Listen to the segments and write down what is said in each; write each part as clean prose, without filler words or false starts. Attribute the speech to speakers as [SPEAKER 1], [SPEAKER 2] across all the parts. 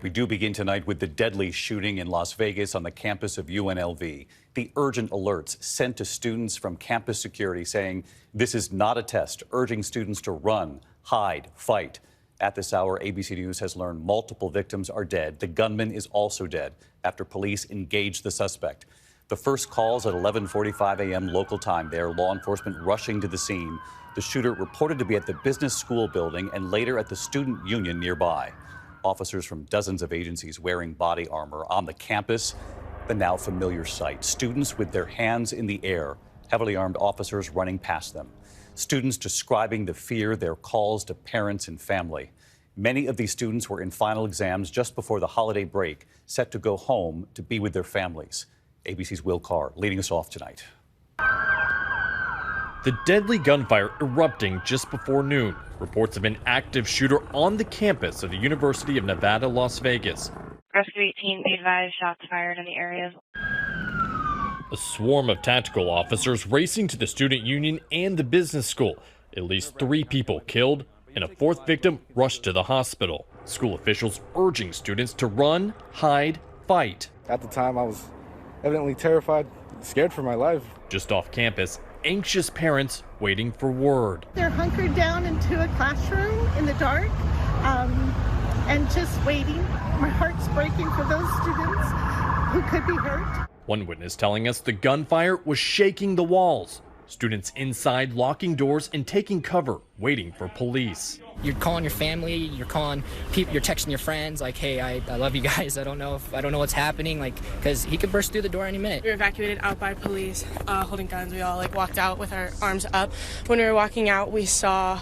[SPEAKER 1] We do begin tonight with the deadly shooting in Las Vegas on the campus of UNLV. The urgent alerts sent to students from campus security saying this is not a test, urging students to run, hide, fight. At this hour, ABC News has learned multiple victims are dead. The gunman is also dead after police engaged the suspect. The first calls at 11:45 a.m. local time there, law enforcement rushing to the scene. The shooter reported to be at the business school building and later at the student union nearby. Officers from dozens of agencies wearing body armor on the campus, the now familiar sight. Students with their hands in the air, heavily armed officers running past them. Students describing the fear, their calls to parents and family. Many of these students were in final exams just before the holiday break, set to go home to be with their families. ABC's Will Carr leading us off tonight.
[SPEAKER 2] The deadly gunfire erupting just before noon. Reports of an active shooter on the campus of the University of Nevada, Las Vegas.
[SPEAKER 3] Rescue 18, be advised, shots fired in the area.
[SPEAKER 2] A swarm of tactical officers racing to the student union and the business school. At least 3 people killed and a 4th victim rushed to the hospital. School officials urging students to run, hide, fight.
[SPEAKER 4] At the time, I was evidently terrified, scared for my life.
[SPEAKER 2] Just off campus, anxious parents waiting for word.
[SPEAKER 5] They're hunkered down into a classroom in the dark and just waiting. My heart's breaking for those students who could be hurt.
[SPEAKER 2] One witness telling us the gunfire was shaking the walls. Students inside locking doors and taking cover, waiting for police.
[SPEAKER 6] You're calling your family, you're calling people, you're texting your friends like, hey, I love you guys. I don't know what's happening, like, because he could burst through the door any minute.
[SPEAKER 7] We were evacuated out by police holding guns. We all walked out with our arms up. When we were walking out, we saw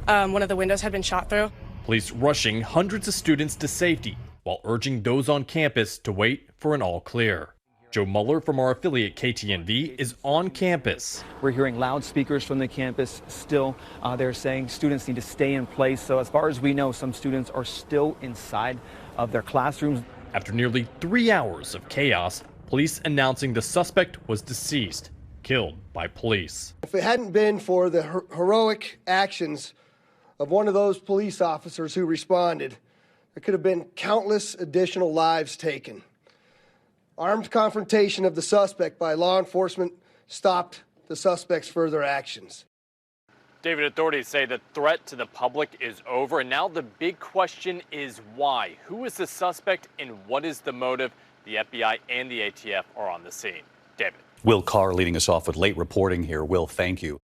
[SPEAKER 7] one of the windows had been shot through.
[SPEAKER 2] Police rushing hundreds of students to safety while urging those on campus to wait for an all clear. Joe Muller from our affiliate KTNV is on campus.
[SPEAKER 8] We're hearing loudspeakers from the campus still. They're saying students need to stay in place. So as far as we know, some students are still inside of their classrooms.
[SPEAKER 2] After nearly 3 hours of chaos, police announcing the suspect was deceased, killed by police.
[SPEAKER 9] If it hadn't been for the heroic actions of one of those police officers who responded, there could have been countless additional lives taken. Armed confrontation of the suspect by law enforcement stopped the suspect's further actions.
[SPEAKER 10] David, authorities say the threat to the public is over, and now the big question is why? Who is the suspect and what is the motive? The FBI and the ATF are on the scene. David.
[SPEAKER 1] Will Carr leading us off with late reporting here. Will, thank you.